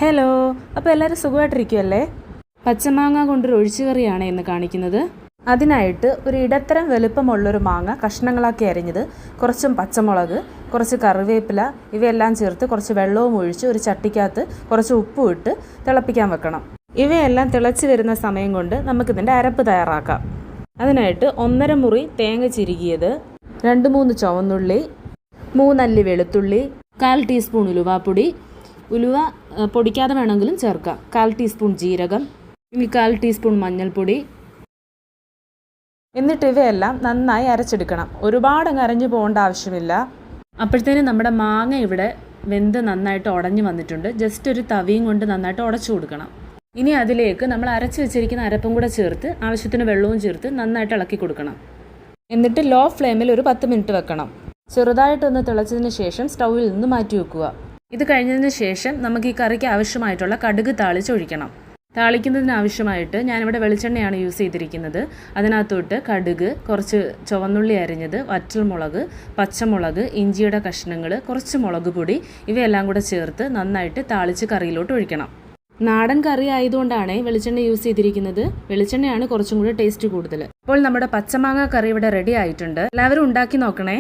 Hello, അപ്പോൾ എല്ലാവരും സുഖമായിട്ടിരിക്കുമല്ലേ? പച്ചമാങ്ങ കൊണ്ടൊരു ഒഴിച്ചുകറിയാണ് ഇന്ന് കാണിക്കുന്നത്. അതിനായിട്ട് ഒരു ഇടത്തരം വലുപ്പമുള്ളൊരു മാങ്ങ കഷ്ണങ്ങളാക്കി അരിഞ്ഞത്, കുറച്ചും പച്ചമുളക്, കുറച്ച് കറിവേപ്പില ഇവയെല്ലാം ചേർത്ത് കുറച്ച് വെള്ളവും ഒഴിച്ച് ഒരു ചട്ടിക്കകത്ത് കുറച്ച് ഉപ്പും ഇട്ട് തിളപ്പിക്കാൻ വെക്കണം. ഇവയെല്ലാം തിളച്ച് വരുന്ന സമയം കൊണ്ട് നമുക്കിതിൻ്റെ അരപ്പ് തയ്യാറാക്കാം. അതിനായിട്ട് 1.5 മുറി തേങ്ങ ചിരുകിയത്, 2-3 ചുവന്നുള്ളി, 3 അല്ലി വെളുത്തുള്ളി, 1/4 ടീസ്പൂൺ ഉലുവാപ്പൊടി, ഉലുവ പൊടിക്കാതെ വേണമെങ്കിലും ചേർക്കാം, 1/4 ടീസ്പൂൺ ജീരകം, 1/4 ടീസ്പൂൺ മഞ്ഞൾപ്പൊടി. എന്നിട്ട് ഇവയെല്ലാം നന്നായി അരച്ചെടുക്കണം. ഒരുപാടങ്ങ് അരഞ്ഞു പോകേണ്ട ആവശ്യമില്ല. അപ്പോഴത്തേനും നമ്മുടെ മാങ്ങ ഇവിടെ വെന്ത് നന്നായിട്ട് ഉടഞ്ഞു വന്നിട്ടുണ്ട്. ജസ്റ്റ് ഒരു തവിയും കൊണ്ട് നന്നായിട്ട് ഉടച്ചു കൊടുക്കണം. ഇനി അതിലേക്ക് നമ്മൾ അരച്ച് വെച്ചിരിക്കുന്ന അരപ്പും കൂടെ ചേർത്ത് ആവശ്യത്തിന് വെള്ളവും ചേർത്ത് നന്നായിട്ട് ഇളക്കി കൊടുക്കണം. എന്നിട്ട് ലോ ഫ്ലെയിമിൽ ഒരു 10 മിനിറ്റ് വെക്കണം. ചെറുതായിട്ടൊന്ന് തിളച്ചതിന് ശേഷം സ്റ്റൗവിൽ നിന്ന് മാറ്റി വെക്കുക. ഇത് കഴിഞ്ഞതിന് ശേഷം നമുക്ക് ഈ കറിക്ക് ആവശ്യമായിട്ടുള്ള കടുക് താളിച്ചൊഴിക്കണം. താളിക്കുന്നതിന് ആവശ്യമായിട്ട് ഞാനിവിടെ വെളിച്ചെണ്ണയാണ് യൂസ് ചെയ്തിരിക്കുന്നത്. അതിനകത്തോട്ട് കടുക്, കുറച്ച് ചുവന്നുള്ളി അരിഞ്ഞത്, വറ്റൽമുളക്, പച്ചമുളക്, ഇഞ്ചിയുടെ കഷ്ണങ്ങൾ, കുറച്ച് മുളക് പൊടി ഇവയെല്ലാം കൂടെ ചേർത്ത് നന്നായിട്ട് താളിച്ച് കറിയിലോട്ട് ഒഴിക്കണം. നാടൻ കറി ആയതുകൊണ്ടാണ് വെളിച്ചെണ്ണ യൂസ് ചെയ്തിരിക്കുന്നത്. വെളിച്ചെണ്ണയാണ് കുറച്ചും കൂടി ടേസ്റ്റ് കൂടുതൽ. അപ്പോൾ നമ്മുടെ പച്ചമാങ്ങ കറി ഇവിടെ റെഡി ആയിട്ടുണ്ട്. എല്ലാവരും ഉണ്ടാക്കി നോക്കണേ.